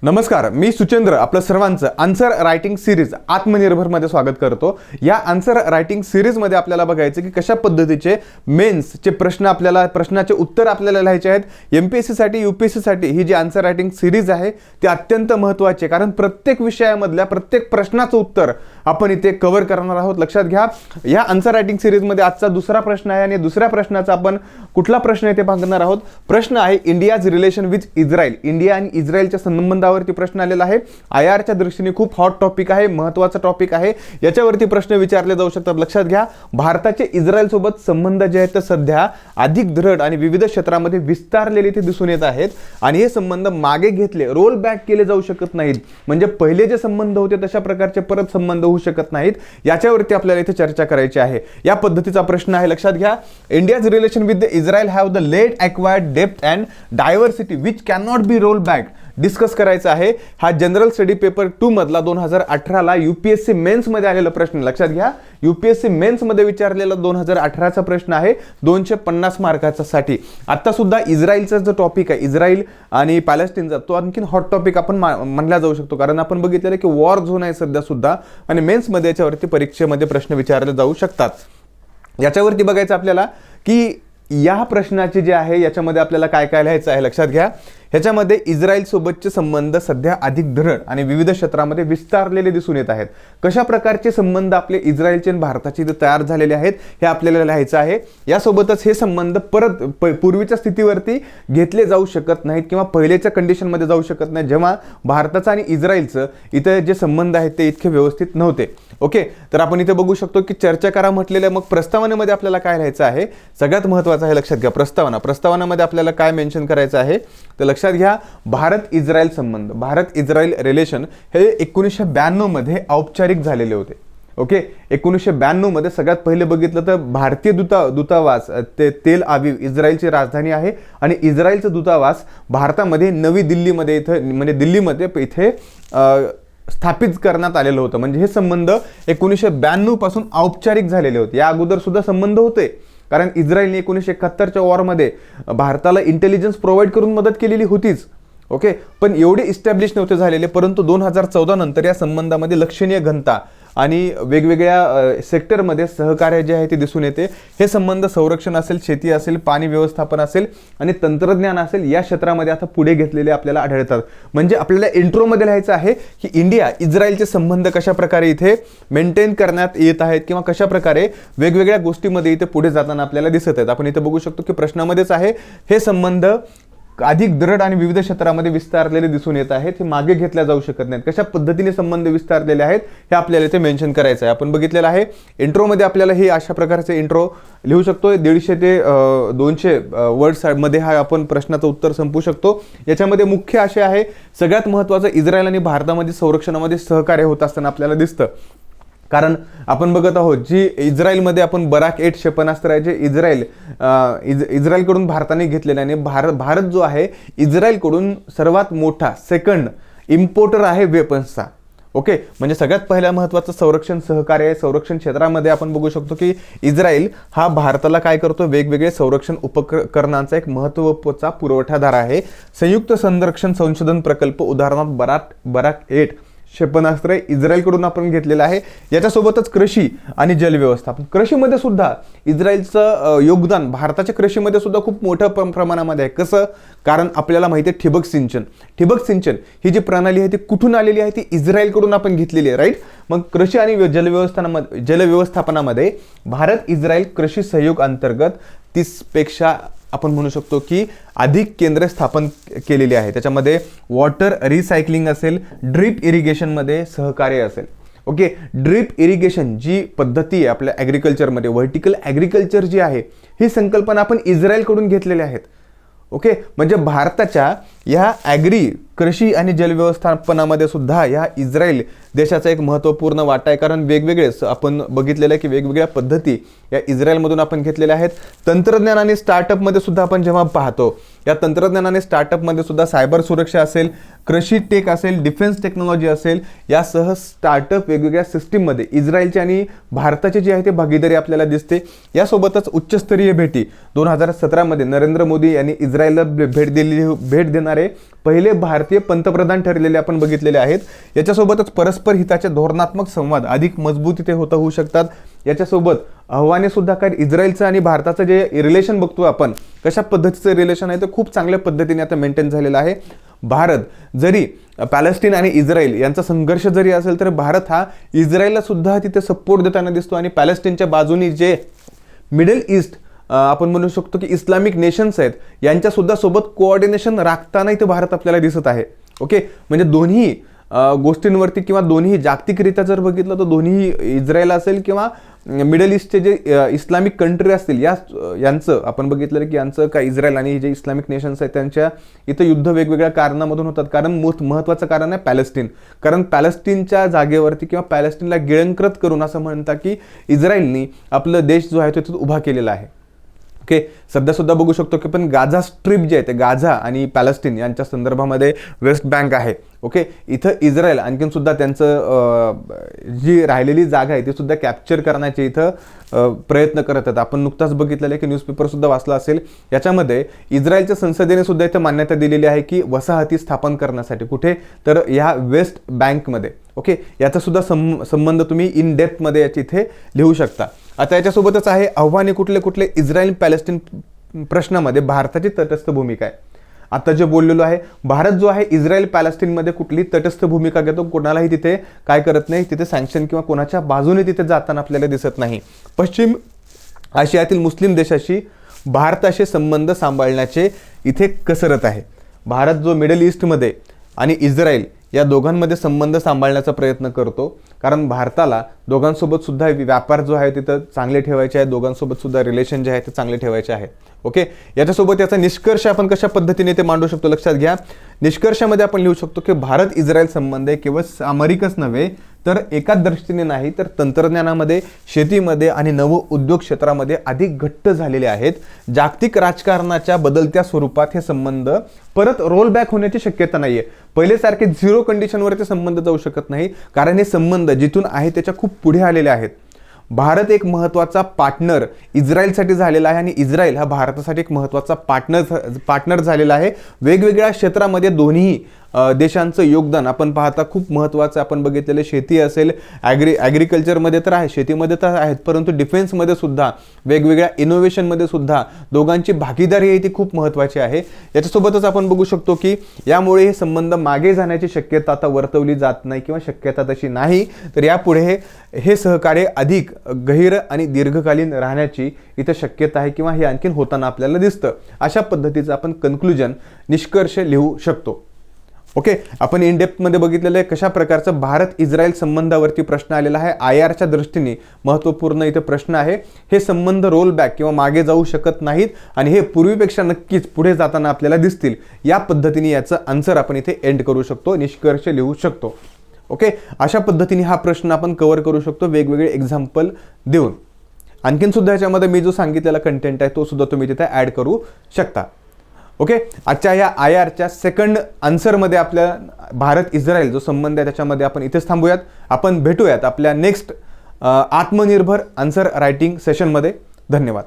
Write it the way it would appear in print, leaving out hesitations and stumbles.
नमस्कार, मी सुचेंद्र आपलं सर्वांचं आन्सर रायटिंग सिरीज आत्मनिर्भरमध्ये स्वागत करतो। या आन्सर रायटिंग सिरीजमध्ये आपल्याला बघायचं की कशा पद्धतीचे मेन्सचे प्रश्नाचे उत्तर आपल्याला लिहायचे आहेत। एमपीएससी साठी यूपीएससी साठी ही जी आन्सर रायटिंग सिरीज आहे ती अत्यंत महत्त्वाची आहे, कारण प्रत्येक विषयामधल्या प्रत्येक प्रश्नाचं उत्तर आपण इथे कव्हर करणार आहोत। लक्षात घ्या, या आन्सर रायटिंग सिरीजमध्ये आजचा दुसरा प्रश्न आहे आणि दुसऱ्या प्रश्नाचा आपण कुठला प्रश्न इथे बघणार आहोत। प्रश्न आहे India's relation with Israel. India आणि इस्रायलच्या संबंधावरती प्रश्न आलेला आहे। आयआरच्या दृष्टीने खूप हॉट टॉपिक आहे, महत्त्वाचा टॉपिक आहे, याच्यावरती प्रश्न विचारले जाऊ शकतात। लक्षात घ्या, भारताचे इस्रायल सोबत संबंध जे आहेत ते सध्या अधिक दृढ आणि विविध क्षेत्रामध्ये विस्तारलेले ते दिसून येत आहेत आणि हे संबंध मागे घेतले, रोल बॅक केले जाऊ शकत नाहीत। म्हणजे पहिले जे संबंध होते तशा प्रकारचे परत संबंध होऊ शकत नाहीत, याच्यावरती आपल्याला इथे चर्चा करायची आहे। या पद्धतीचा प्रश्न आहे। लक्षात घ्या, India's relation with the Israel have the late acquired depth and diversity which can not be roll back discuss करायचा आहे। हा जनरल स्टडी पेपर 2 मधला 2018 ला यूपीएससी मेन्स मध्ये आलेला प्रश्न। लक्षात घ्या, यूपीएससी मेन्स मध्ये विचारलेला 2018 चा प्रश्न आहे, 250 मार्काचा साठी। आता सुद्धा इस्रायलचा जो टॉपिक आहे, इस्रायल आणि पॅलेस्टाईनचा, तो आणखीन हॉट टॉपिक आपण म्हणला जाऊ शकतो, कारण आपण बघितलेलं की वॉर झोन आहे सध्या सुद्धा आणि मेन्स मध्ये याच्यावरती परीक्षेमध्ये प्रश्न विचारले जाऊ शकतात। याच्यावरती बघायचं आपल्याला की या प्रश्नाचे जे आहे याच्यामध्ये आपल्याला काय काय लिहायचं आहे। लक्षात घ्या, ह्याच्यामध्ये इस्रायल सोबतचे संबंध सध्या अधिक दृढ आणि विविध क्षेत्रामध्ये विस्तारलेले दिसून येत आहेत। कशा प्रकारचे संबंध आपले इस्रायलचे आणि भारताचे तयार झालेले आहेत हे आपल्याला लिहायचं आहे। यासोबतच हे संबंध परत पूर्वीच्या स्थितीवरती घेतले जाऊ शकत नाहीत किंवा पहिलेच्या कंडिशनमध्ये जाऊ शकत नाही, जेव्हा भारताचा आणि इस्रायलचं इथे जे संबंध आहेत ते इतके व्यवस्थित नव्हते। ओके, तर आपण इथे बघू शकतो की चर्चा करा म्हटलेल्या मग प्रस्तावनेमध्ये आपल्याला काय लिहायचं आहे, सगळ्यात महत्त्वाचं आहे। लक्षात घ्या, प्रस्तावनामध्ये आपल्याला काय मेन्शन करायचं आहे तर लक्षात घ्या, भारत इस्रायल संबंध, भारत इस्रायल रिलेशन हे 1992 मध्ये औपचारिक झालेले होते। ओके, 1992 मध्ये सगळ्यात पहिले बघितलं तर भारतीय दूतावास तेल अवीव इस्रायलची राजधानी आहे आणि इस्रायलचं दूतावास भारतामध्ये नवी दिल्लीमध्ये इथे स्थापित करण्यात आलेलं होतं। म्हणजे हे संबंध 1992 पासून औपचारिक झालेले होते। या अगोदर सुद्धा संबंध होते, कारण इस्रायलने 1971च्या वॉरमध्ये भारताला इंटेलिजन्स प्रोव्हाइड करून मदत केलेली होतीच। ओके, पण एवढे इस्टॅब्लिश नव्हते झालेले, परंतु 2014 नंतर या संबंधामध्ये लक्षणीय घनता आणि वेगवेगळ्या सेक्टरमध्ये सहकार्य जे आहे ते दिसून येते। हे संबंध संरक्षण असेल, शेती असेल, पाणी व्यवस्थापन असेल आणि तंत्रज्ञान असेल, या क्षेत्रामध्ये आता पुढे घेतलेले आपल्याला आढळतात। म्हणजे आपल्याला इंट्रोमध्ये लिहायचं आहे की इंडिया इस्रायलचे संबंध कशा प्रकारे इथे मेंटेन करण्यात येत आहेत किंवा कशा प्रकारे वेगवेगळ्या गोष्टीमध्ये इथे पुढे जाताना आपल्याला दिसत आहेत। आपण इथे बघू शकतो की प्रश्नामध्येच आहे, हे संबंध अधिक दृढ आणि विविध क्षेत्रामध्ये विस्तारलेले दिसून येत आहेत, हे मागे घेतल्या जाऊ शकत नाहीत। कशा पद्धतीने संबंध विस्तारलेले आहेत हे आपल्याला इथे मेन्शन करायचं आहे। आपण बघितलेलं आहे इंट्रोमध्ये आपल्याला हे अशा प्रकारचे इंट्रो लिहू शकतो। 150 ते 200 वर्ड्स मध्ये हा आपण प्रश्नाचं उत्तर संपू शकतो। याच्यामध्ये मुख्य असे आहे, सगळ्यात महत्त्वाचं इस्रायल आणि भारतामध्ये संरक्षणामध्ये सहकार्य होत असताना आपल्याला दिसतं, कारण आपण बघत आहोत जी इस्रायलमध्ये आपण बराक 8 क्षेपणास्त्र आहे जे इस्रायलकडून भारताने घेतलेले आणि भारत जो आहे इस्रायलकडून सर्वात मोठा सेकंड इम्पोर्टर आहे वेपन्सचा। ओके, म्हणजे सगळ्यात पहिला महत्त्वाचं संरक्षण सहकार्य आहे। संरक्षण क्षेत्रामध्ये आपण बघू शकतो की इस्रायल हा भारताला काय करतो, वेगवेगळे संरक्षण उपकरणांचा एक महत्त्वाचा पुरवठादार आहे। संयुक्त संरक्षण संशोधन प्रकल्प, उदाहरणार्थ बराक 8 क्षेपणास्त्र इस्रायलकडून आपण घेतलेलं आहे। याच्यासोबतच कृषी आणि जल व्यवस्थापन, कृषीमध्ये सुद्धा इस्रायलचं योगदान भारताच्या कृषीमध्ये सुद्धा खूप मोठ्या प्रमाणामध्ये आहे। कसं, कारण आपल्याला माहिती आहे ठिबक सिंचन ही जी प्रणाली आहे ती कुठून आलेली आहे, ती इस्रायलकडून आपण घेतलेली आहे, राईट। मग कृषी आणि जल व्यवस्थापनामध्ये भारत इस्रायल कृषी सहयोग अंतर्गत 30 पेक्षा आपण म्हणू शकतो की अधिक केंद्र स्थापन केलेली आहे। त्याच्यामध्ये वॉटर रिसायकलिंग असेल, ड्रीप इरिगेशनमध्ये सहकार्य असेल। ओके, ड्रीप इरिगेशन जी पद्धती आहे आपल्या ॲग्रिकल्चरमध्ये, व्हर्टिकल ॲग्रिकल्चर जी आहे, ही संकल्पना आपण इस्रायलकडून घेतलेल्या आहेत। ओके, म्हणजे भारताच्या या कृषी आणि जल व्यवस्थापनामध्ये सुद्धा या इस्रायल देशाचा एक महत्त्वपूर्ण वाटा आहे, कारण वेगवेगळे आपण बघितलेलं आहे की वेगवेगळ्या पद्धती या इस्रायलमधून आपण घेतलेल्या आहेत। तंत्रज्ञान आणि स्टार्टअपमध्ये सुद्धा आपण जेव्हा पाहतो, या तंत्रज्ञान आणि स्टार्टअपमध्ये सुद्धा सायबर सुरक्षा असेल, कृषी टेक असेल, डिफेन्स टेक्नॉलॉजी असेल, यासह स्टार्टअप वेगवेगळ्या सिस्टीममध्ये इस्रायलची आणि भारताची जी आहे ते भागीदारी आपल्याला दिसते। यासोबतच उच्चस्तरीय भेटी 2017 मध्ये नरेंद्र मोदी यांनी इस्रायलला भेट देणारे पहिले भारतीय भारतीय पंतप्रधान ठरलेले आपण बघितलेले आहेत. याच्यासोबतच परस्पर हिताचे धोरणात्मक संवाद अधिक मजबूत इथे होऊ शकतात. याच्यासोबत आव्हाने सुद्धा काय, इस्रायलचं आणि भारताचं जे रिलेशन बघतो आपण, कशा पद्धतीचं रिलेशन आहे तर खूप चांगल्या पद्धतीने आता मेंटेन झालेलं आहे. भारत जरी पॅलेस्टाईन आणि इस्रायल यांचा संघर्ष जरी असेल तर भारत हा इस्रायलला सुद्धा तिथे सपोर्ट देताना दिसतो आणि पॅलेस्टाईनच्या बाजूनी जे मिडल ईस्ट आपण म्हणू शकतो की इस्लामिक नेशन्स आहेत यांच्या सुद्धा सोबत कोऑर्डिनेशन राखताना इथे भारत आपल्याला दिसत आहे. ओके, म्हणजे दोन्ही गोष्टींवरती किंवा दोन्ही जागतिकरित्या जर बघितलं तर दोन्ही इस्रायल असेल किंवा मिडल ईस्टचे जे इस्लामिक कंट्री असतील यांचं आपण बघितलं की यांचं काय इस्रायल आणि जे इस्लामिक नेशन्स आहेत त्यांच्या इथं युद्ध वेगवेगळ्या कारणामधून होतात. कारण महत्त्वाचं कारण आहे पॅलेस्टीन. कारण पॅलेस्टीनच्या जागेवरती किंवा पॅलेस्टीनला गिळंकृत करून असं म्हणतात की इस्रायलनी आपलं देश जो आहे तो तिथं उभा केलेला आहे. ओके, सध्या सुद्धा बघू शकतो की पण गाझा स्ट्रिप जे आहे ते गाझा आणि पॅलेस्टीन यांच्या संदर्भामध्ये वेस्ट बँक आहे. ओके, इथं इस्रायल आणखीन सुद्धा त्यांचं जी राहिलेली जागा आहे ती सुद्धा कॅप्चर करण्याचे इथं प्रयत्न करत आहेत. आपण नुकताच बघितलेलं आहे की न्यूजपेपर सुद्धा वाचला असेल. याच्यामध्ये इस्रायलच्या संसदेने सुद्धा इथं मान्यता दिलेली आहे की वसाहती स्थापन करण्यासाठी कुठे तर ह्या वेस्ट बँकमध्ये. ओके, याचा सुद्धा संबंध तुम्ही इन डेप्थमध्ये याची इथे लिहू शकता. आता याच्यासोबतच आहे आव्हाने कुठले कुठले, इस्रायल पॅलेस्टीन प्रश्नामध्ये भारताची तटस्थ भूमिका आहे. आता जे बोललेलो आहे, भारत जो आहे इस्रायल पॅलेस्टीनमध्ये कुठली तटस्थ भूमिका घेतो, कोणालाही तिथे काय करत नाही, तिथे सँक्शन किंवा कोणाच्या बाजूने तिथे जाताना आपल्याला दिसत नाही. पश्चिम आशियातील मुस्लिम देशाशी भारताशी संबंध सांभाळण्याचे इथे कसरत आहे. भारत जो मिडल ईस्टमध्ये आणि इस्रायल या दोघांमध्ये संबंध सांभाळण्याचा प्रयत्न करतो. कारण भारताला दोघांसोबत सुद्धा व्यापार जो आहे तिथं चांगले ठेवायचे आहे, दोघांसोबत सुद्धा रिलेशन जे आहे ते चांगले ठेवायचे आहे. ओके, याच्यासोबत याचा निष्कर्ष आपण कशा पद्धतीने ते मांडू शकतो लक्षात घ्या. निष्कर्षामध्ये आपण लिहू शकतो की भारत इस्रायल संबंध केवळ सामरिकच नव्हे तर एकाच दृष्टीने नाही तर तंत्रज्ञानामध्ये, शेतीमध्ये आणि नव उद्योग क्षेत्रामध्ये अधिक घट्ट झालेले आहेत. जागतिक राजकारणाच्या बदलत्या स्वरूपात हे संबंध परत रोल बॅक होण्याची शक्यता नाहीये. पहिलेसारखे झिरो कंडिशनवरती संबंध जाऊ शकत नाही, कारण हे संबंध जिथून आहे त्याच्या खूप पुढे आलेले आहेत. भारत एक महत्त्वाचा पार्टनर इस्रायलसाठी झालेला आहे आणि इस्रायल हा भारतासाठी एक महत्त्वाचा पार्टनर झालेला आहे. वेगवेगळ्या क्षेत्रामध्ये दोन्ही देशांचं योगदान आपण पाहता खूप महत्त्वाचं. आपण बघितलेलं शेती असेल, ॲग्रिकल्चरमध्ये तर आहे, शेतीमध्ये तर आहेत, परंतु डिफेन्समध्ये सुद्धा, वेगवेगळ्या इनोव्हेशनमध्ये सुद्धा दोघांची भागीदारी आहे ती खूप महत्त्वाची आहे. याच्यासोबतच आपण बघू शकतो की यामुळे हे संबंध मागे जाण्याची शक्यता आता वर्तवली जात नाही किंवा शक्यता तशी नाही. तर यापुढे हे सहकार्य अधिक गहिर आणि दीर्घकालीन राहण्याची इथं शक्यता आहे किंवा हे आणखीन होताना आपल्याला दिसतं. अशा पद्धतीचं आपण कन्क्लुजन, निष्कर्ष लिहू शकतो. ओके, आपण इन डेप्थमध्ये बघितलेलं आहे कशा प्रकारचं भारत इस्रायल संबंधावरती प्रश्न आलेला आहे. आयआरच्या दृष्टीने महत्त्वपूर्ण इथे प्रश्न आहे. हे संबंध रोल बॅक किंवा मागे जाऊ शकत नाहीत आणि हे पूर्वीपेक्षा नक्कीच पुढे जाताना आपल्याला दिसतील. या पद्धतीने याचं आन्सर आपण इथे एंड करू शकतो, निष्कर्ष लिहू शकतो. ओके, अशा पद्धतीने हा प्रश्न आपण कव्हर करू शकतो वेगवेगळे एक्झाम्पल देऊन. आणखीन सुद्धा याच्यामध्ये मी जो सांगितलेला कंटेंट आहे तो सुद्धा तुम्ही तिथे ॲड करू शकता. ओके, आजच्या या आयआरच्या सेकंड आन्सरमध्ये आपल्या भारत इस्रायल जो संबंध आहे त्याच्यामध्ये आपण इथेच थांबूयात. आपण भेटूयात आपल्या नेक्स्ट आत्मनिर्भर आन्सर रायटिंग सेशनमध्ये. धन्यवाद.